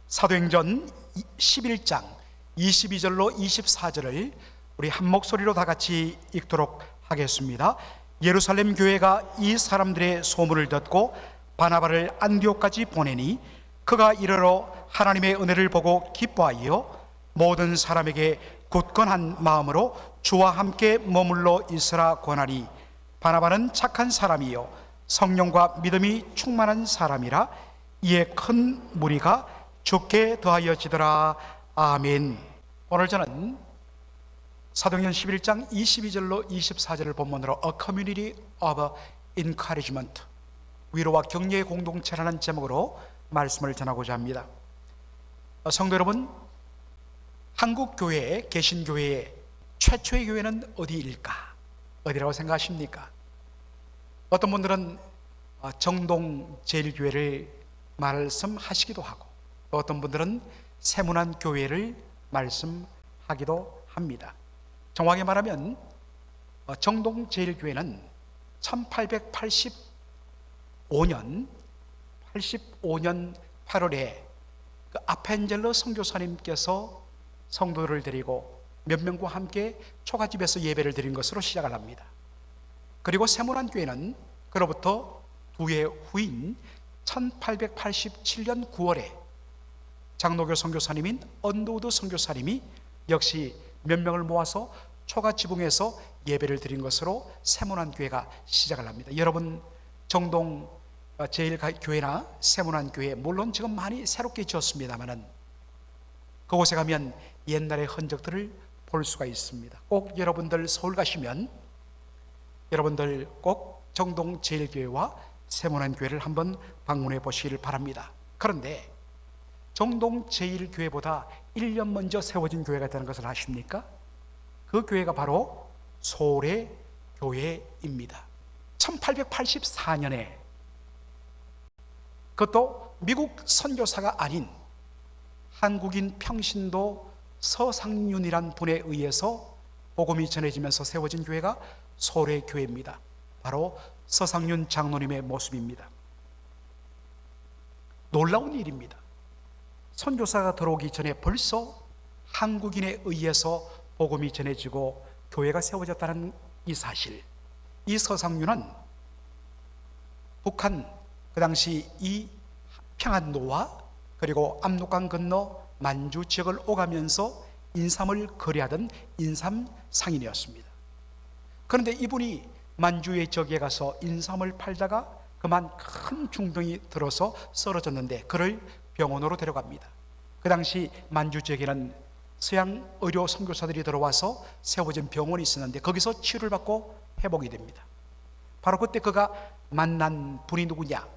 사도행전 11장 22절로 24절을 우리 한 목소리로 다 같이 읽도록 하겠습니다. 예루살렘 교회가 이 사람들의 소문을 듣고 바나바를 안디옥까지 보내니 그가 이르러 하나님의 은혜를 보고 기뻐하여 모든 사람에게 굳건한 마음으로 주와 함께 머물러 있으라 권하니, 바나바는 착한 사람이요 성령과 믿음이 충만한 사람이라 이에 큰 무리가 주께 더하여지더라. 아멘. 오늘 저는 사도행전 11장 22절로 24절을 본문으로 A Community of Encouragement, 위로와 격려의 공동체라는 제목으로 말씀을 전하고자 합니다. 성도 여러분, 한국 교회, 개신교회의 최초의 교회는 어디일까? 어디라고 생각하십니까? 어떤 분들은 정동제일교회를 말씀하시기도 하고, 또 어떤 분들은 세문안교회를 말씀하기도 합니다. 정확히 말하면 정동제일교회는 1885년 8월에 그 아펜젤러 선교사님께서 성도를 데리고 몇 명과 함께 초가집에서 예배를 드린 것으로 시작을 합니다. 그리고 세문안교회는 그로부터 두 해 후인 1887년 9월에 장로교 선교사님인 언더우드 선교사님이 역시 몇 명을 모아서 초가지붕에서 예배를 드린 것으로 세문안교회가 시작을 합니다. 여러분, 정동 제일교회나 세문안교회, 물론 지금 많이 새롭게 지었습니다만은 그곳에 가면 옛날의 흔적들을 볼 수가 있습니다. 꼭 여러분들 서울 가시면 여러분들 꼭 정동 제일교회와 세문안교회를 한번 방문해 보시길 바랍니다. 그런데 정동 제일교회보다 1년 먼저 세워진 교회가 있다는 것을 아십니까? 그 교회가 바로 소래교회입니다. 1884년에 그것도 미국 선교사가 아닌 한국인 평신도 서상윤이란 분에 의해서 복음이 전해지면서 세워진 교회가 소래교회입니다. 바로 서상윤 장로님의 모습입니다. 놀라운 일입니다. 선교사가 들어오기 전에 벌써 한국인에 의해서 복음이 전해지고 교회가 세워졌다는 이 사실, 이 서상윤은 북한 그 당시 이 평안도와 그리고 압록강 건너 만주 지역을 오가면서 인삼을 거래하던 인삼 상인이었습니다. 그런데 이분이 만주의 지역에 가서 인삼을 팔다가 그만 큰 중병이 들어서 쓰러졌는데 그를 병원으로 데려갑니다. 그 당시 만주 지역에는 서양 의료 선교사들이 들어와서 세워진 병원이 있었는데 거기서 치료를 받고 회복이 됩니다. 바로 그때 그가 만난 분이 누구냐?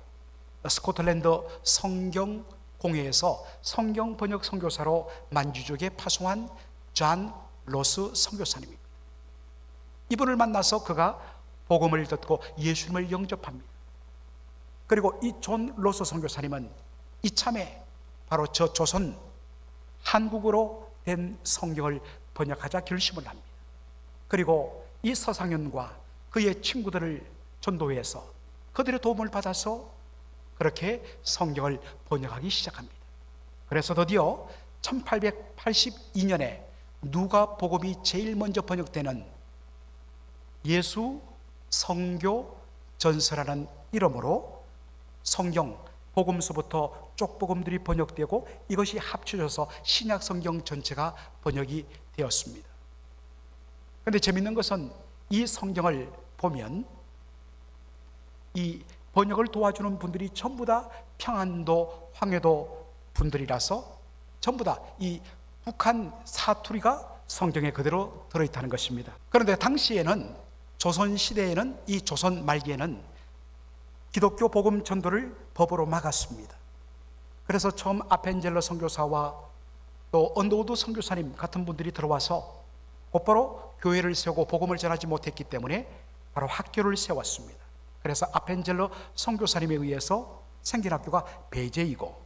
스코틀랜드 성경공회에서 성경 번역 선교사로 만주 지역에 파송한 존 로스 선교사님입니다. 이분을 만나서 그가 복음을 듣고 예수님을 영접합니다. 그리고 이 존 로스 선교사님은 이참에 바로 저 조선 한국어로 된 성경을 번역하자 결심을 합니다. 그리고 이 서상윤과 그의 친구들을 전도해서 그들의 도움을 받아서 그렇게 성경을 번역하기 시작합니다. 그래서 드디어 1882년에 누가복음이 제일 먼저 번역되는 예수 성교 전서라는 이름으로 성경 복음서부터 쪽복음들이 번역되고 이것이 합쳐져서 신약 성경 전체가 번역이 되었습니다. 그런데 재미있는 것은 이 성경을 보면 이 번역을 도와주는 분들이 전부 다 평안도, 황해도 분들이라서 전부 다 이 북한 사투리가 성경에 그대로 들어있다는 것입니다. 그런데 당시에는 조선시대에는 이 조선 말기에는 기독교 복음 전도를 법으로 막았습니다. 그래서 처음 아펜젤러 선교사와 또 언더우드 선교사님 같은 분들이 들어와서 곧바로 교회를 세우고 복음을 전하지 못했기 때문에 바로 학교를 세웠습니다. 그래서 아펜젤러 선교사님에 의해서 생긴 학교가 배제이고,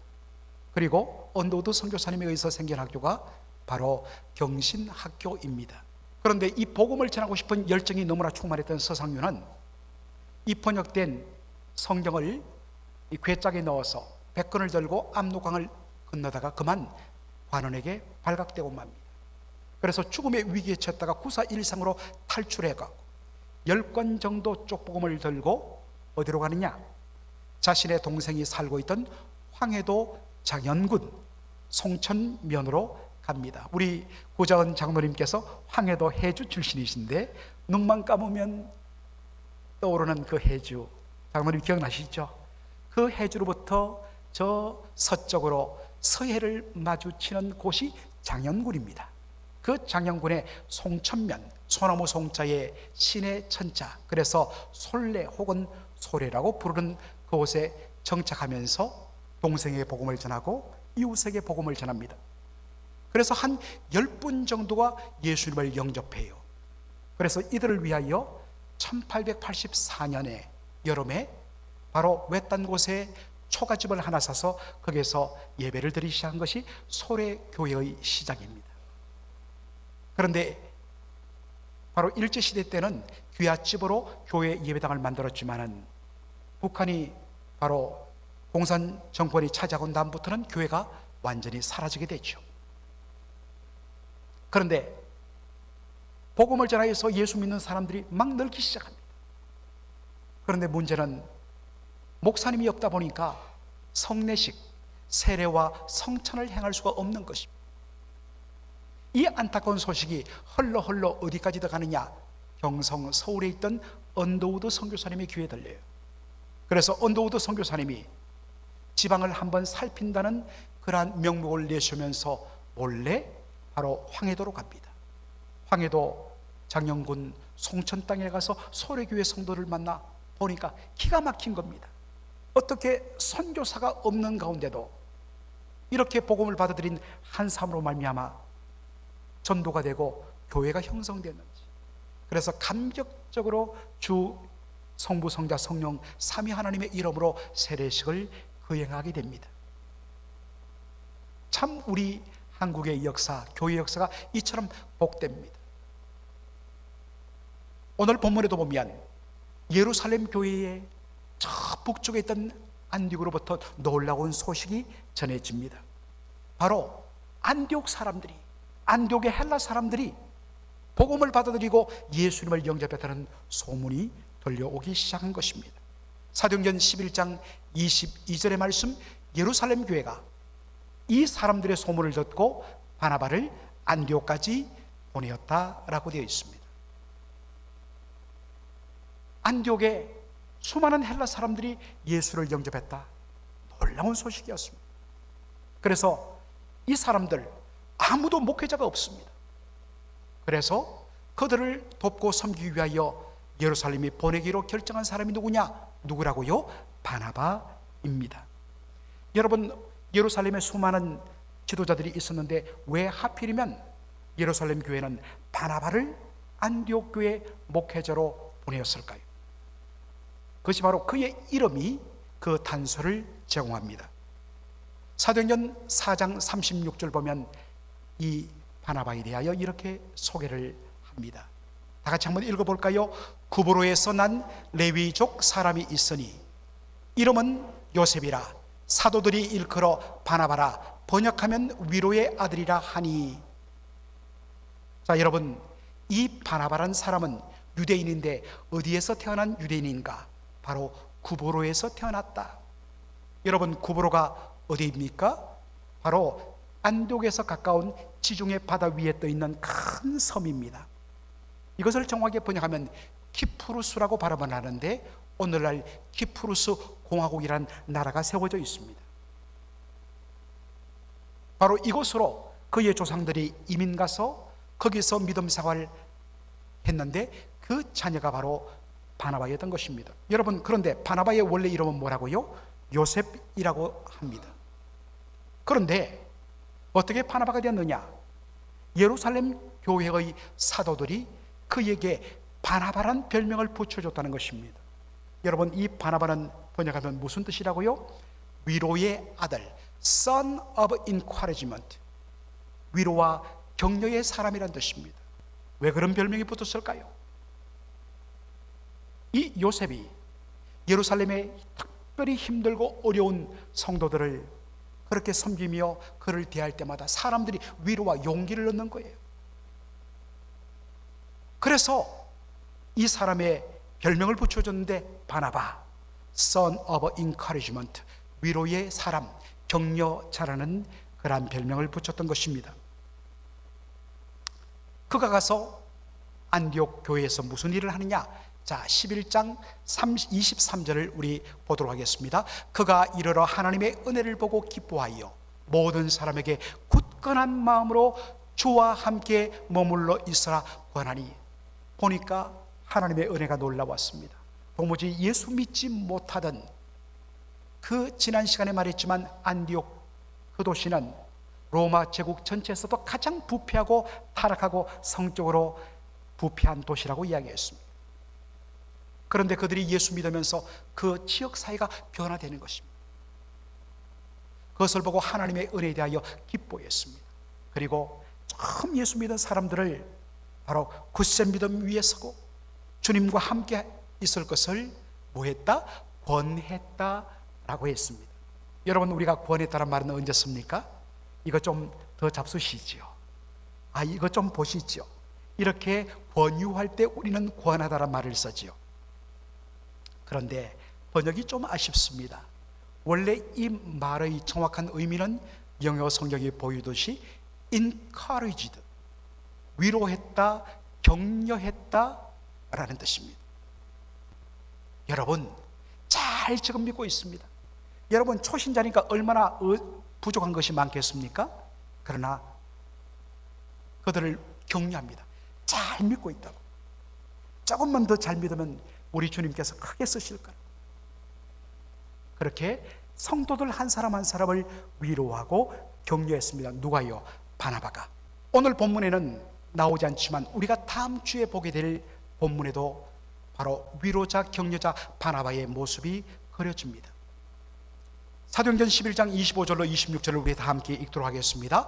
그리고 언더우드 선교사님에 의해서 생긴 학교가 바로 경신학교입니다. 그런데 이 복음을 전하고 싶은 열정이 너무나 충만했던 서상윤은 이 번역된 성경을 이 괴짝에 넣어서 백건을 들고 압록강을 건너다가 그만 관원에게 발각되고 맙니다. 그래서 죽음의 위기에 처했다가 구사 일상으로 탈출해가고 10권 정도 쪽복음을 들고 어디로 가느냐? 자신의 동생이 살고 있던 황해도 장현군 송천면으로 갑니다. 우리 고자은 장로님께서 황해도 해주 출신이신데 눈만 감으면 떠오르는 그 해주, 장로님 기억나시죠? 그 해주로부터 저 서쪽으로 서해를 마주치는 곳이 장현군입니다. 그 장현군의 송천면, 소나무 송자에 신의 천자, 그래서 솔레 혹은 소래라고 부르는 그곳에 정착하면서 동생에게 복음을 전하고 이웃에게 복음을 전합니다. 그래서 한 10분 정도가 예수님을 영접해요. 그래서 이들을 위하여 1884년에 여름에 바로 외딴 곳에 초가집을 하나 사서 거기에서 예배를 드리기 시작한 것이 소래교회의 시작입니다. 그런데 바로 일제시대 때는 귀갓집으로 교회 예배당을 만들었지만은 북한이 바로 공산 정권이 차지하고 다음부터는 교회가 완전히 사라지게 되죠. 그런데 복음을 전하여서 예수 믿는 사람들이 막 늘기 시작합니다. 그런데 문제는 목사님이 없다 보니까 성례식, 세례와 성찬을 행할 수가 없는 것입니다. 이 안타까운 소식이 흘러 어디까지 더 가느냐? 경성 서울에 있던 언더우드 선교사님의 귀에 들려요. 그래서 언더우드 선교사님이 지방을 한번 살핀다는 그러한 명목을 내쉬면서 몰래 바로 황해도로 갑니다. 황해도 장영군 송천 땅에 가서 소래교회 성도를 만나 보니까 기가 막힌 겁니다. 어떻게 선교사가 없는 가운데도 이렇게 복음을 받아들인 한 사람으로 말미암아 전도가 되고 교회가 형성되는지. 그래서 감격적으로 주 성부 성자 성령 삼위 하나님의 이름으로 세례식을 거행하게 됩니다. 참 우리 한국의 역사, 교회 역사가 이처럼 복됩니다. 오늘 본문에도 보면 예루살렘 교회의 저 북쪽에 있던 안디옥으로부터 놀라운 소식이 전해집니다. 바로 안디옥 사람들이, 안디옥의 헬라 사람들이 복음을 받아들이고 예수님을 영접했다는 소문이 들려오기 시작한 것입니다. 사도행전 11장 22절의 말씀, 예루살렘 교회가 이 사람들의 소문을 듣고 바나바를 안디옥까지 보내었다라고 되어 있습니다. 안디옥에 수많은 헬라 사람들이 예수를 영접했다. 놀라운 소식이었습니다. 그래서 이 사람들 아무도 목회자가 없습니다. 그래서 그들을 돕고 섬기기 위하여 예루살렘이 보내기로 결정한 사람이 누구라고요? 바나바입니다. 여러분, 예루살렘에 수많은 지도자들이 있었는데 왜 하필이면 예루살렘 교회는 바나바를 안디옥 교회 목회자로 보내었을까요? 그것이 바로 그의 이름이 그 단서를 제공합니다. 사도행전 4장 36절 보면 이 바나바에 대하여 이렇게 소개를 합니다. 다 같이 한번 읽어볼까요? 구브로에서 난 레위족 사람이 있으니 이름은 요셉이라, 사도들이 일컬어 바나바라, 번역하면 위로의 아들이라 하니. 자, 여러분, 이 바나바란 사람은 유대인인데 어디에서 태어난 유대인인가? 바로 구브로에서 태어났다. 여러분, 구브로가 어디입니까? 바로 안디옥에서 가까운 지중해 바다 위에 떠 있는 큰 섬입니다. 이것을 정확하게 번역하면 키프루스라고 발음을 하는데 오늘날 키프루스 공화국이라는 나라가 세워져 있습니다. 바로 이곳으로 그의 조상들이 이민 가서 거기서 믿음 생활을 했는데 그 자녀가 바로 바나바였던 것입니다. 여러분, 그런데 바나바의 원래 이름은 뭐라고요? 요셉이라고 합니다. 그런데 어떻게 바나바가 되었느냐? 예루살렘 교회의 사도들이 그에게 바나바란 별명을 붙여줬다는 것입니다. 여러분, 이 바나바는 번역하면 무슨 뜻이라고요? 위로의 아들, Son of Encouragement, 위로와 격려의 사람이란 뜻입니다. 왜 그런 별명이 붙었을까요? 이 요셉이 예루살렘의 특별히 힘들고 어려운 성도들을 그렇게 섬기며 그를 대할 때마다 사람들이 위로와 용기를 얻는 거예요. 그래서 이 사람의 별명을 붙여줬는데 바나바, Son of Encouragement, 위로의 사람, 격려자라는 그러한 별명을 붙였던 것입니다. 그가 가서 안디옥 교회에서 무슨 일을 하느냐? 자, 11장 23절을 우리 보도록 하겠습니다. 그가 이르러 하나님의 은혜를 보고 기뻐하여 모든 사람에게 굳건한 마음으로 주와 함께 머물러 있으라 권하니. 보니까 하나님의 은혜가 놀라웠습니다. 도무지 예수 믿지 못하던 그 지난 시간에 말했지만 안디옥 그 도시는 로마 제국 전체에서도 가장 부패하고 타락하고 성적으로 부패한 도시라고 이야기했습니다. 그런데 그들이 예수 믿으면서 그 지역 사회가 변화되는 것입니다. 그것을 보고 하나님의 은혜에 대하여 기뻐했습니다. 그리고 처음 예수 믿은 사람들을 바로 굳센 믿음 위에 서고 주님과 함께 있을 것을 뭐했다? 권했다라고 했습니다. 여러분, 우리가 권했다는 말은 언제 씁니까? 이거 좀 더 잡수시지요. 이거 좀 보시죠. 이렇게 권유할 때 우리는 권하다란 말을 쓰지요. 그런데 번역이 좀 아쉽습니다. 원래 이 말의 정확한 의미는 영어 성경이 보이듯이 encouraged, 위로했다, 격려했다 라는 뜻입니다. 여러분, 잘 지금 믿고 있습니다. 여러분, 초신자니까 얼마나 부족한 것이 많겠습니까? 그러나 그들을 격려합니다. 잘 믿고 있다고. 조금만 더 잘 믿으면 우리 주님께서 크게 쓰실 거예요. 그렇게 성도들 한 사람 한 사람을 위로하고 격려했습니다. 누가요? 바나바가. 오늘 본문에는 나오지 않지만 우리가 다음 주에 보게 될 본문에도 바로 위로자, 격려자 바나바의 모습이 그려집니다. 사도행전 11장 25절로 26절을 우리 다 함께 읽도록 하겠습니다.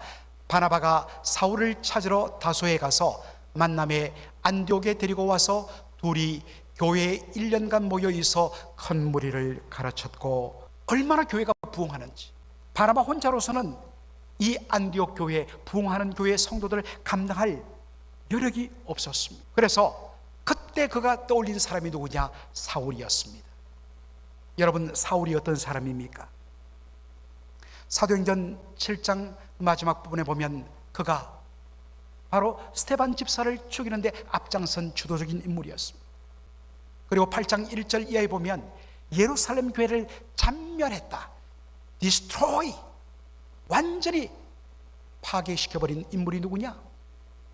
바나바가 사울을 찾으러 다소에 가서 만남에 안디옥에 데리고 와서 둘이 교회에 1년간 모여 있어 큰 무리를 가르쳤고, 얼마나 교회가 부흥하는지. 바나바 혼자로서는 이 안디옥 교회, 부흥하는 교회 성도들을 감당할 여력이 없었습니다. 그래서 그때 그가 떠올린 사람이 누구냐? 사울이었습니다. 여러분, 사울이 어떤 사람입니까? 사도행전 7장 마지막 부분에 보면 그가 바로 스데반 집사를 죽이는데 앞장선 주도적인 인물이었습니다. 그리고 8장 1절 이하에 보면 예루살렘 교회를 잔멸했다, 디스트로이, 완전히 파괴시켜버린 인물이 누구냐?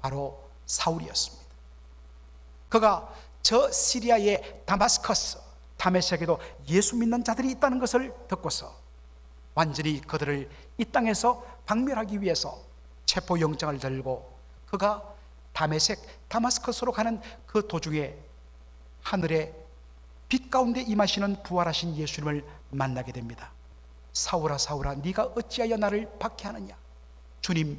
바로 사울이었습니다. 그가 저 시리아의 다마스커스, 다메섹에도 예수 믿는 자들이 있다는 것을 듣고서 완전히 그들을 이 땅에서 박멸하기 위해서 체포영장을 들고 그가 다메섹, 다마스커스로 가는 그 도중에 하늘의 빛 가운데 임하시는 부활하신 예수님을 만나게 됩니다. 사울아 사울아, 네가 어찌하여 나를 박해하느냐? 주님,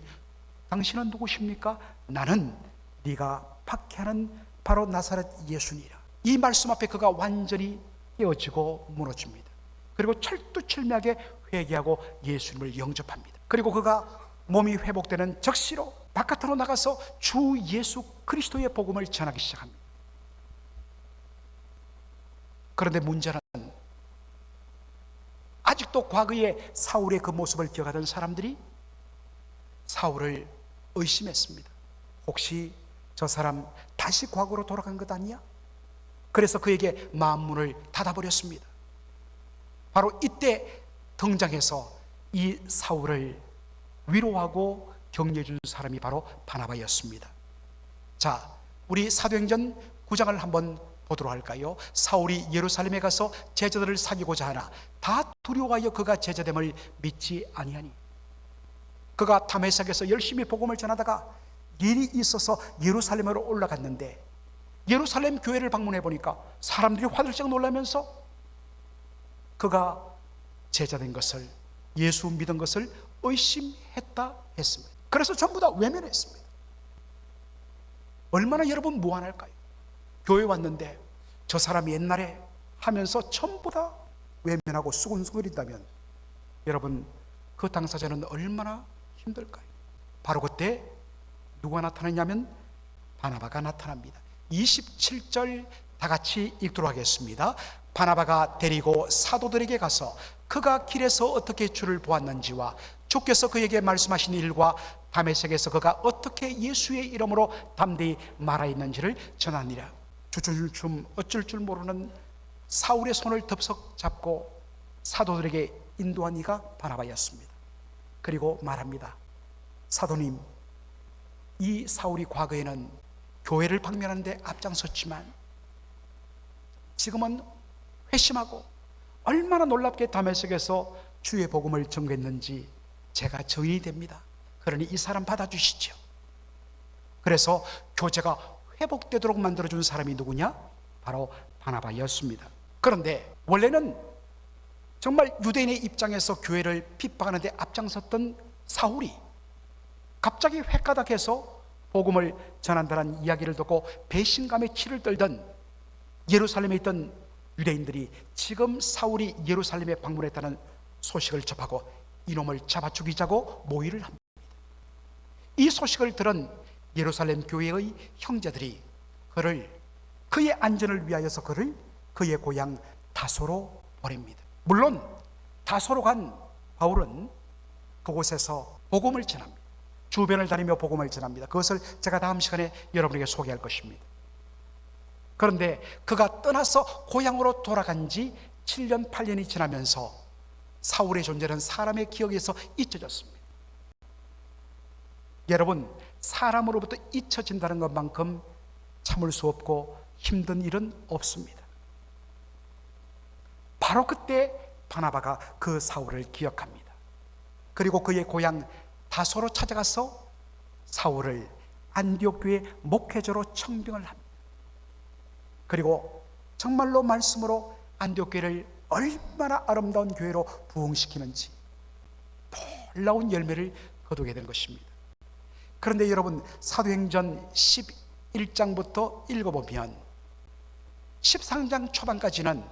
당신은 누구십니까? 나는 네가 박해하는 바로 나사렛 예수니라. 이 말씀 앞에 그가 완전히 깨어지고 무너집니다. 그리고 철두철미하게 회개하고 예수님을 영접합니다. 그리고 그가 몸이 회복되는 적시로 바깥으로 나가서 주 예수 그리스도의 복음을 전하기 시작합니다. 그런데 문제는 아직도 과거의 사울의 그 모습을 기억하던 사람들이 사울을 의심했습니다. 혹시 저 사람 다시 과거로 돌아간 것 아니야? 그래서 그에게 마음문을 닫아버렸습니다. 바로 이때 등장해서 이 사울을 위로하고 격려해 준 사람이 바로 바나바였습니다. 자, 우리 사도행전 9장을 한번 보도록 할까요? 사울이 예루살렘에 가서 제자들을 사귀고자 하나 다 두려워하여 그가 제자됨을 믿지 아니하니, 그가 다메섹에서 열심히 복음을 전하다가 일이 있어서 예루살렘으로 올라갔는데 예루살렘 교회를 방문해 보니까 사람들이 화들짝 놀라면서 그가 제자된 것을, 예수 믿은 것을 의심했다 했습니다. 그래서 전부 다 외면했습니다. 얼마나 여러분 무안할까요? 교회 왔는데 저 사람이 옛날에 하면서 전부 다 외면하고 수군수군거린다면 여러분 그 당사자는 얼마나 힘들까요? 바로 그때 누가 나타나냐면 바나바가 나타납니다. 27절 다 같이 읽도록 하겠습니다. 바나바가 데리고 사도들에게 가서 그가 길에서 어떻게 주를 보았는지와 주께서 그에게 말씀하신 일과 다메섹에서 그가 어떻게 예수의 이름으로 담대히 말하였는지를 전하니라. 주춤주춤 어쩔 줄 모르는 사울의 손을 덥석 잡고 사도들에게 인도한 이가 바나바였습니다. 그리고 말합니다. 사도님, 이 사울이 과거에는 교회를 방면하는 데 앞장섰지만 지금은 회심하고 얼마나 놀랍게 다메섹에서 주의 복음을 전개했는지 제가 증인이 됩니다. 그러니 이 사람 받아주시죠. 그래서 교제가 회복되도록 만들어준 사람이 누구냐? 바로 바나바였습니다. 그런데 원래는 정말 유대인의 입장에서 교회를 핍박하는 데 앞장섰던 사울이 갑자기 획가닥해서 복음을 전한다는 이야기를 듣고 배신감에 치를 떨던 예루살렘에 있던 유대인들이 지금 사울이 예루살렘에 방문했다는 소식을 접하고 이놈을 잡아 죽이자고 모의를 합니다. 이 소식을 들은 예루살렘 교회의 형제들이 그의 안전을 위하여서 그를 그의 고향 다소로 보냅니다. 물론 다소로 간 바울은 그곳에서 복음을 전합니다. 주변을 다니며 복음을 전합니다. 그것을 제가 다음 시간에 여러분에게 소개할 것입니다. 그런데 그가 떠나서 고향으로 돌아간 지 7년 8년이 지나면서 사울의 존재는 사람의 기억에서 잊혀졌습니다. 여러분, 사람으로부터 잊혀진다는 것만큼 참을 수 없고 힘든 일은 없습니다. 바로 그때 바나바가 그 사울을 기억합니다. 그리고 그의 고향 다소로 찾아가서 사울을 안디옥 교회 목회자로 청빙을 합니다. 그리고 정말로 말씀으로 안디옥 교회를 얼마나 아름다운 교회로 부흥시키는지 놀라운 열매를 거두게 된 것입니다. 그런데 여러분, 사도행전 11장부터 읽어보면 13장 초반까지는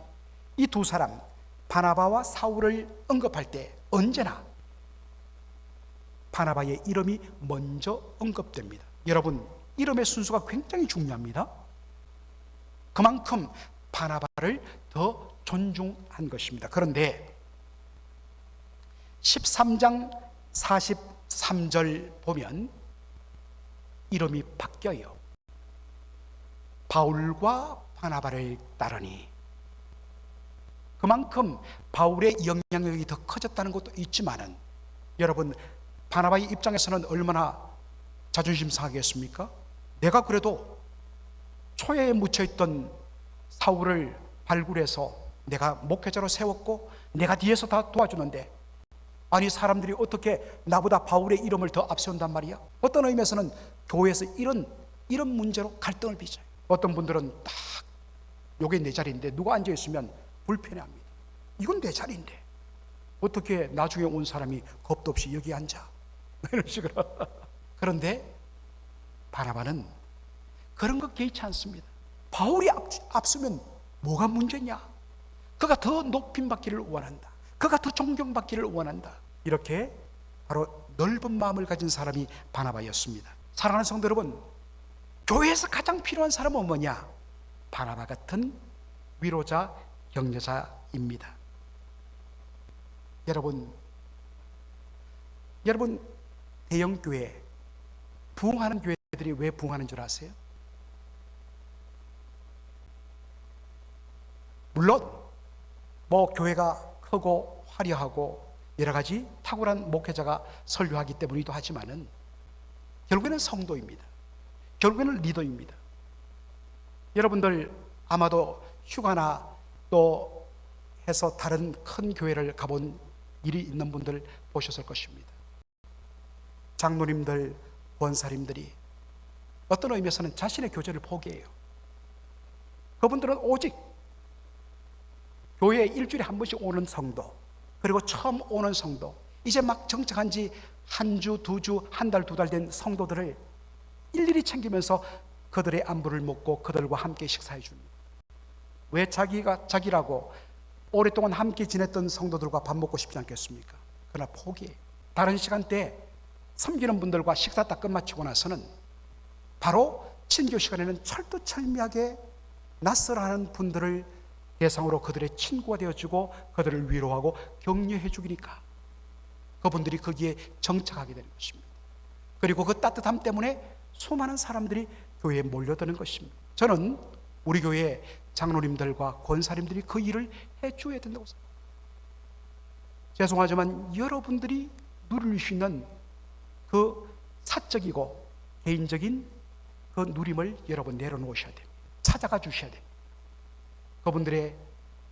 이 두 사람 바나바와 사울을 언급할 때 언제나 바나바의 이름이 먼저 언급됩니다. 여러분, 이름의 순서가 굉장히 중요합니다. 그만큼 바나바를 더 존중한 것입니다. 그런데 13장 43절 보면 이름이 바뀌어요. 바울과 바나바를 따르니. 그만큼 바울의 영향력이 더 커졌다는 것도 있지만은 여러분, 바나바의 입장에서는 얼마나 자존심 상하겠습니까? 내가 그래도 초예에 묻혀있던 사울을 발굴해서 내가 목회자로 세웠고 내가 뒤에서 다 도와주는데, 아니 사람들이 어떻게 나보다 바울의 이름을 더 앞세운단 말이야? 어떤 의미에서는 교회에서 이런 문제로 갈등을 빚어요. 어떤 분들은 딱 요게 내 자리인데 누가 앉아있으면 불편해합니다. 이건 내 자리인데 어떻게 나중에 온 사람이 겁도 없이 여기 앉아? 이런 식으로. 그런데 바나바는 그런 거 개의치 않습니다. 바울이 앞서면 뭐가 문제냐? 그가 더 높임 받기를 원한다. 그가 더 존경받기를 원한다. 이렇게 바로 넓은 마음을 가진 사람이 바나바였습니다. 사랑하는 성도 여러분, 교회에서 가장 필요한 사람은 뭐냐? 바나바 같은 위로자, 격려자입니다. 여러분 대형 교회, 부흥하는 교회들이 왜 부흥하는 줄 아세요? 물론 교회가 크고 화려하고 여러 가지 탁월한 목회자가 설교하기 때문이기도 하지만은 결국에는 성도입니다. 결국에는 리더입니다. 여러분들 아마도 휴가나 또 해서 다른 큰 교회를 가본 일이 있는 분들 보셨을 것입니다. 장로님들, 권사님들이 어떤 의미에서는 자신의 교제를 포기해요. 그분들은 오직 교회에 일주일에 한 번씩 오는 성도, 그리고 처음 오는 성도, 이제 막 정착한 지 한 주, 두 주, 한 달, 두 달 된 성도들을 일일이 챙기면서 그들의 안부를 묻고 그들과 함께 식사해 줍니다. 왜 자기라고 오랫동안 함께 지냈던 성도들과 밥 먹고 싶지 않겠습니까? 그러나 포기해요. 다른 시간대에 섬기는 분들과 식사 딱 끝마치고 나서는 바로 친교 시간에는 철두철미하게 낯설어하는 분들을 대상으로 그들의 친구가 되어주고 그들을 위로하고 격려해 주기니까 그분들이 거기에 정착하게 되는 것입니다. 그리고 그 따뜻함 때문에 수많은 사람들이 교회에 몰려드는 것입니다. 저는 우리 교회 장로님들과 권사님들이 그 일을 해줘야 된다고 생각합니다. 죄송하지만 여러분들이 누릴 수 있는 그 사적이고 개인적인 그 누림을 여러분 내려놓으셔야 됩니다. 찾아가 주셔야 됩니다. 그분들의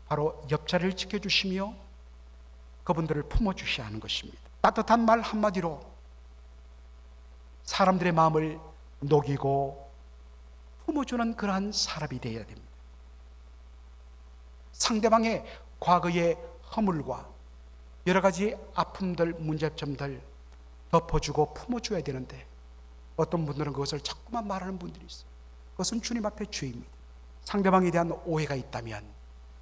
바로 옆자리를 지켜주시며 그분들을 품어주셔야 하는 것입니다. 따뜻한 말 한마디로 사람들의 마음을 녹이고 품어주는 그러한 사람이 되어야 됩니다. 상대방의 과거의 허물과 여러 가지 아픔들, 문제점들 덮어주고 품어줘야 되는데 어떤 분들은 그것을 자꾸만 말하는 분들이 있어요. 그것은 주님 앞에 죄입니다. 상대방에 대한 오해가 있다면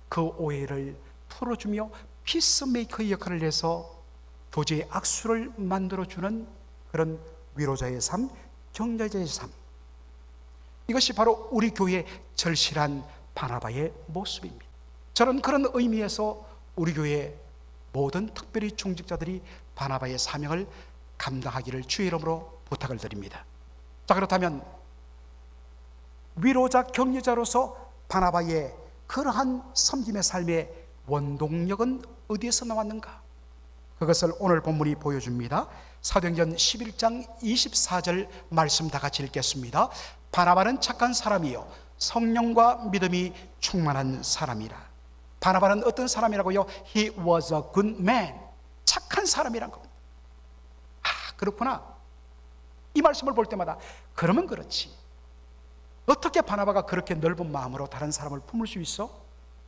그 오해를 풀어주며 피스메이커의 역할을 해서 교제의 악수를 만들어주는 그런 위로자의 삶, 격려자의 삶, 이것이 바로 우리 교회의 절실한 바나바의 모습입니다. 저는 그런 의미에서 우리 교회의 모든 특별히 중직자들이 바나바의 사명을 감당하기를 주의 이름으로 부탁을 드립니다. 자, 그렇다면 위로자, 격려자로서 바나바의 그러한 섬김의 삶의 원동력은 어디에서 나왔는가? 그것을 오늘 본문이 보여줍니다. 사도행전 11장 24절 말씀 다 같이 읽겠습니다. 바나바는 착한 사람이요 성령과 믿음이 충만한 사람이라. 바나바는 어떤 사람이라고요? He was a good man. 착한 사람이란 겁니다. 그렇구나. 이 말씀을 볼 때마다 그러면 그렇지. 어떻게 바나바가 그렇게 넓은 마음으로 다른 사람을 품을 수 있어?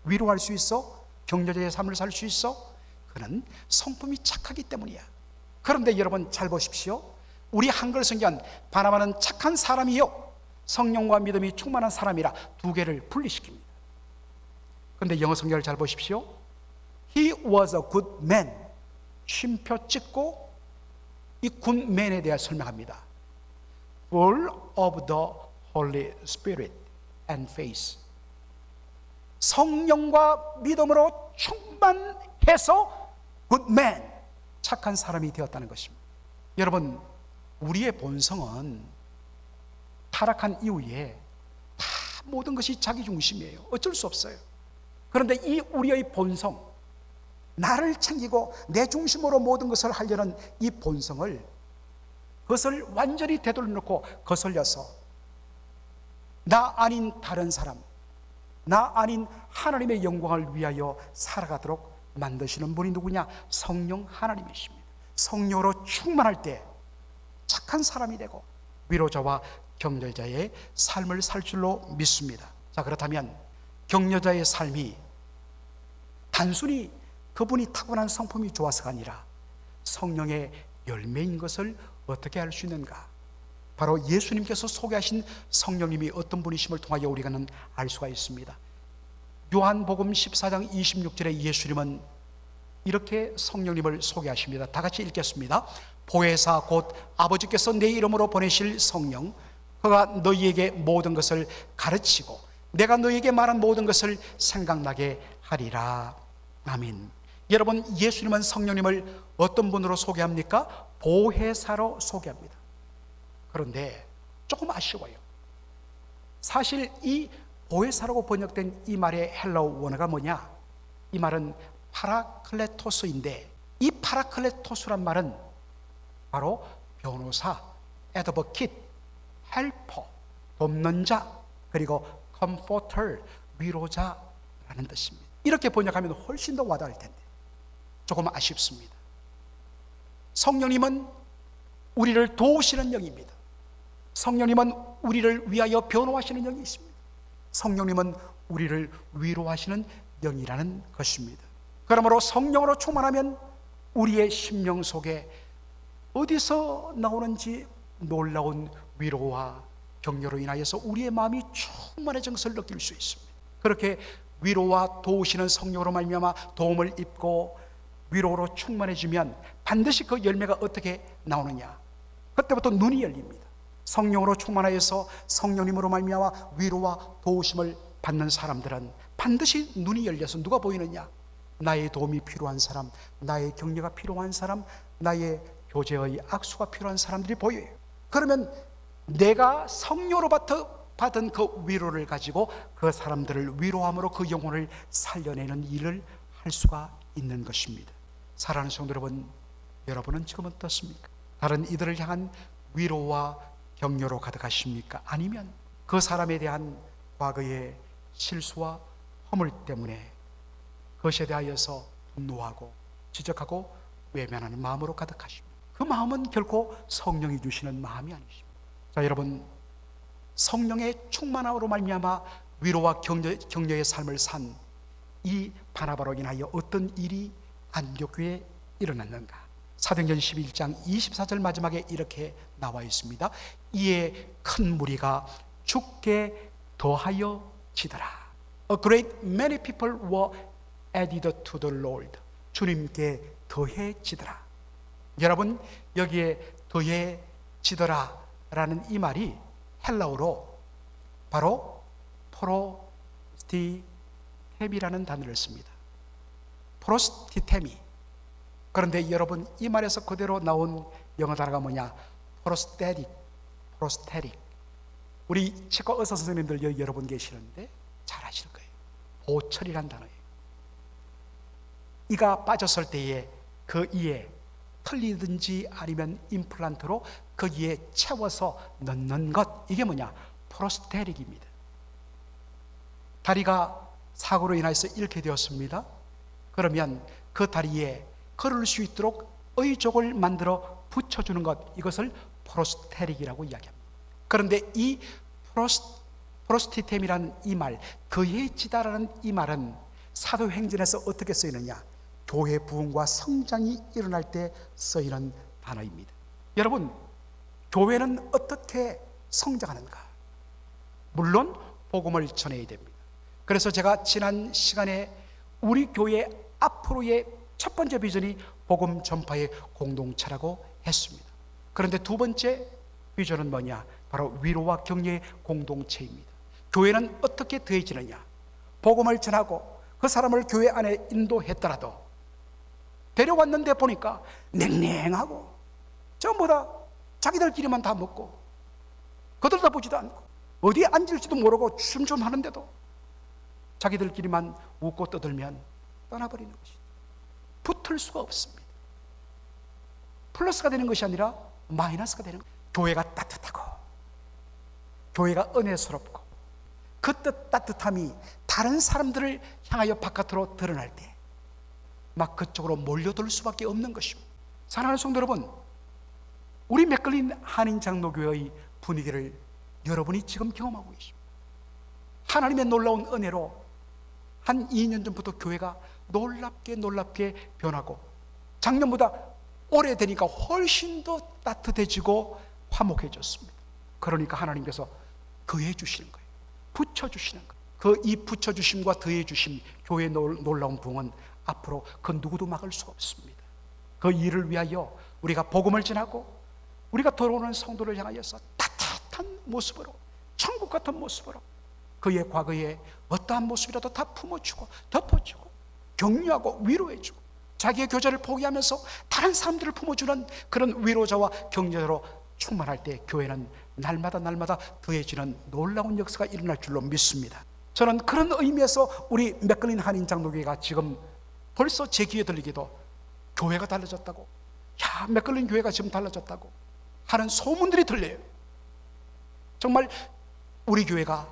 위로할 수 있어? 격려자의 삶을 살 수 있어? 그는 성품이 착하기 때문이야. 그런데 여러분 잘 보십시오. 우리 한글 성경 바나바는 착한 사람이요 성령과 믿음이 충만한 사람이라 두 개를 분리시킵니다. 그런데 영어 성경을 잘 보십시오. He was a good man. 쉼표 찍고 이 good man에 대해 설명합니다. Full of the Holy Spirit and faith. 성령과 믿음으로 충만해서 good man, 착한 사람이 되었다는 것입니다. 여러분, 우리의 본성은 타락한 이후에 다 모든 것이 자기 중심이에요. 어쩔 수 없어요. 그런데 이 우리의 본성, 나를 챙기고 내 중심으로 모든 것을 하려는 이 본성을, 그것을 완전히 되돌려놓고 거슬려서 나 아닌 다른 사람, 나 아닌 하나님의 영광을 위하여 살아가도록 만드시는 분이 누구냐? 성령 하나님이십니다. 성령으로 충만할 때 착한 사람이 되고 위로자와 격려자의 삶을 살 줄로 믿습니다. 자, 그렇다면 격려자의 삶이 단순히 그분이 타고난 성품이 좋아서가 아니라 성령의 열매인 것을 어떻게 알 수 있는가? 바로 예수님께서 소개하신 성령님이 어떤 분이심을 통하여 우리가는 알 수가 있습니다. 요한복음 14장 26절에 예수님은 이렇게 성령님을 소개하십니다. 다 같이 읽겠습니다. 보혜사 곧 아버지께서 내 이름으로 보내실 성령, 그가 너희에게 모든 것을 가르치고 내가 너희에게 말한 모든 것을 생각나게 하리라. 아멘. 여러분, 예수님은 성령님을 어떤 분으로 소개합니까? 보혜사로 소개합니다. 그런데 조금 아쉬워요. 사실 이 보혜사라고 번역된 이 말의 헬라어 원어가 뭐냐? 이 말은 파라클레토스인데, 이 파라클레토스란 말은 바로 변호사, 애드버킷, 헬퍼, 돕는 자, 그리고 컴포터, 위로자라는 뜻입니다. 이렇게 번역하면 훨씬 더 와닿을 텐데 조금 아쉽습니다. 성령님은 우리를 도우시는 영입니다. 성령님은 우리를 위하여 변호하시는 영이 있습니다. 성령님은 우리를 위로하시는 영이라는 것입니다. 그러므로 성령으로 충만하면 우리의 심령 속에 어디서 나오는지 놀라운 위로와 격려로 인하여서 우리의 마음이 충만해진 것을 느낄 수 있습니다. 그렇게 위로와 도우시는 성령으로 말미암아 도움을 입고 위로로 충만해지면 반드시 그 열매가 어떻게 나오느냐? 그때부터 눈이 열립니다. 성령으로 충만하여서 성령님으로 말미암아 위로와 도우심을 받는 사람들은 반드시 눈이 열려서 누가 보이느냐? 나의 도움이 필요한 사람, 나의 격려가 필요한 사람, 나의 교제의 악수가 필요한 사람들이 보여요. 그러면 내가 성령으로 받은 그 위로를 가지고 그 사람들을 위로함으로 그 영혼을 살려내는 일을 할 수가 있는 것입니다. 사랑하는 성도 여러분, 여러분은 지금 어떻습니까? 다른 이들을 향한 위로와 격려로 가득하십니까? 아니면 그 사람에 대한 과거의 실수와 허물 때문에 그것에 대하여서 분노하고 지적하고 외면하는 마음으로 가득하십니까? 그 마음은 결코 성령이 주시는 마음이 아니십니다. 자, 여러분, 성령의 충만함으로 말미암아 위로와 격려의 삶을 산 이 바나바로 인하여 어떤 일이 안디옥교회에 일어났는가? 사도행전 11장 24절 마지막에 이렇게 나와 있습니다. 이에 큰 무리가 주께 더하여 지더라. A great many people were added to the Lord. 주님께 더해지더라. 여러분, 여기에 더해지더라 라는 이 말이 헬라어로 바로 프로스티템이라는 단어를 씁니다. 프로스티템이. 그런데 여러분, 이 말에서 그대로 나온 영어 단어가 뭐냐? 프로스테릭. 우리 치과 의사 선생님들 여러분 계시는데 잘 아실 거예요. 보철이란 단어예요. 이가 빠졌을 때에 그 이에 틀리든지 아니면 임플란트로 거기에 채워서 넣는 것, 이게 뭐냐? 프로스테릭입니다. 다리가 사고로 인해서 잃게 되었습니다. 그러면 그 다리에 걸을 수 있도록 의족을 만들어 붙여주는 것, 이것을 프로스테릭이라고 이야기합니다. 그런데 이 프로스티템이라는 이 말, 더해지다라는 이 말은 사도행전에서 어떻게 쓰이느냐? 교회 부흥과 성장이 일어날 때 쓰이는 단어입니다. 여러분, 교회는 어떻게 성장하는가? 물론 복음을 전해야 됩니다. 그래서 제가 지난 시간에 우리 교회 앞으로의 첫 번째 비전이 복음 전파의 공동체라고 했습니다. 그런데 두 번째 비전은 뭐냐? 바로 위로와 격려의 공동체입니다. 교회는 어떻게 더해지느냐? 복음을 전하고 그 사람을 교회 안에 인도했더라도 데려왔는데 보니까 냉랭하고 전부 다 자기들끼리만 다 먹고 거들떠보지도 않고 어디에 앉을지도 모르고 춤 하는데도 자기들끼리만 웃고 떠들면 떠나버리는 것이죠. 붙을 수가 없습니다. 플러스가 되는 것이 아니라 마이너스가 되는 거예요. 교회가 따뜻하고 교회가 은혜스럽고 그 따뜻함이 다른 사람들을 향하여 바깥으로 드러날 때 막 그쪽으로 몰려들 수밖에 없는 것입니다. 사랑하는 성도 여러분, 우리 맥걸린 한인장로교회의 분위기를 여러분이 지금 경험하고 계십니다. 하나님의 놀라운 은혜로 한 2년 전부터 교회가 놀랍게 변하고 작년보다 오래되니까 훨씬 더 따뜻해지고 화목해졌습니다. 그러니까 하나님께서 더해주시는 거예요. 붙여주시는 거예요. 이 붙여주심과 더해주심, 교회의 놀라운 부흥은 앞으로 그 누구도 막을 수가 없습니다. 그 일을 위하여 우리가 복음을 전하고 우리가 돌아오는 성도를 향하여서 따뜻한 모습으로, 천국 같은 모습으로 그의 과거에 어떠한 모습이라도 다 품어주고 덮어주고 격려하고 위로해주고 자기의 교제를 포기하면서 다른 사람들을 품어주는 그런 위로자와 격려자로 충만할 때 교회는 날마다 더해지는 놀라운 역사가 일어날 줄로 믿습니다. 저는 그런 의미에서 우리 맥걸린 한인장로교회가 지금 벌써 제 귀에 들리기도 교회가 달라졌다고, 야, 맥걸린 교회가 지금 달라졌다고 하는 소문들이 들려요. 정말 우리 교회가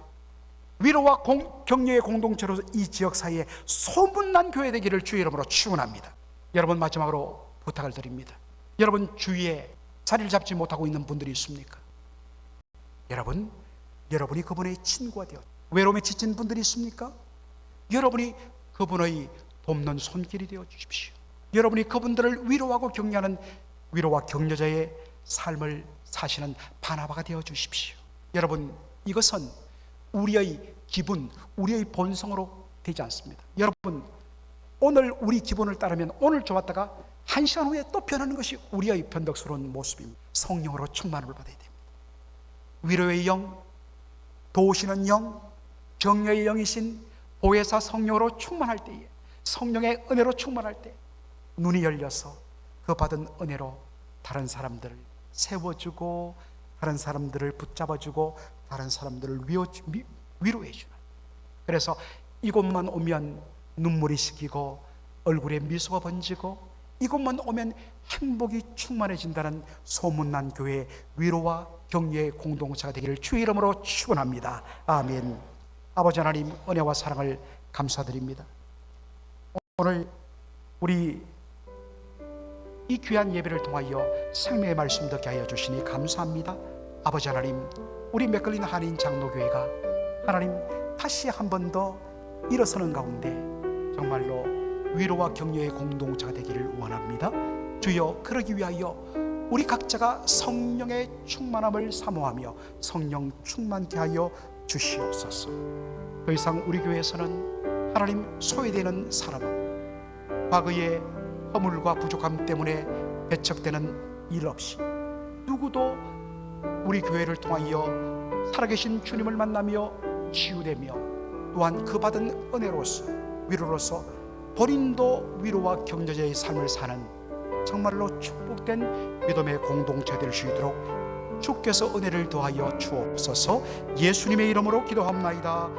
위로와 격려의 공동체로서 이 지역 사이에 소문난 교회 되기를 주의 이름으로 축원합니다. 여러분, 마지막으로 부탁을 드립니다. 여러분 주위에 자리를 잡지 못하고 있는 분들이 있습니까? 여러분이 그분의 친구가 되어 외로움에 지친 분들이 있습니까? 여러분이 그분의 돕는 손길이 되어 주십시오. 여러분이 그분들을 위로하고 격려하는 위로와 격려자의 삶을 사시는 바나바가 되어 주십시오. 여러분, 이것은 우리의 기분, 우리의 본성으로 되지 않습니다. 여러분, 오늘 우리 기분을 따르면 오늘 좋았다가 한 시간 후에 또 변하는 것이 우리의 변덕스러운 모습입니다. 성령으로 충만을 받아야 됩니다. 위로의 영, 도우시는 영, 격려의 영이신 보혜사 성령으로 충만할 때에, 성령의 은혜로 충만할 때 눈이 열려서 그 받은 은혜로 다른 사람들을 세워주고, 다른 사람들을 붙잡아주고, 다른 사람들을 위로해주는, 그래서 이곳만 오면 눈물이 씻기고 얼굴에 미소가 번지고 이곳만 오면 행복이 충만해진다는 소문난 교회, 위로와 격려의 공동체가 되기를 주의 이름으로 축원합니다. 아멘. 아버지 하나님, 은혜와 사랑을 감사드립니다. 오늘 우리 이 귀한 예배를 통하여 생명의 말씀 듣게 하여 주시니 감사합니다. 아버지 하나님, 우리 맥걸린 한인 장로교회가 하나님 다시 한 번 더 일어서는 가운데 정말로 위로와 격려의 공동체가 되기를 원합니다. 주여, 그러기 위하여 우리 각자가 성령의 충만함을 사모하며 성령 충만케 하여 주시옵소서. 더 이상 우리 교회에서는 하나님 소외되는 사람은 과거의 허물과 부족함 때문에 배척되는 일 없이 누구도 우리 교회를 통하여 살아계신 주님을 만나며 치유되며 또한 그 받은 은혜로서, 위로로서 본인도 위로와 격려자의 삶을 사는 정말로 축복된 믿음의 공동체 될 수 있도록 주께서 은혜를 더하여 주옵소서. 예수님의 이름으로 기도합나이다.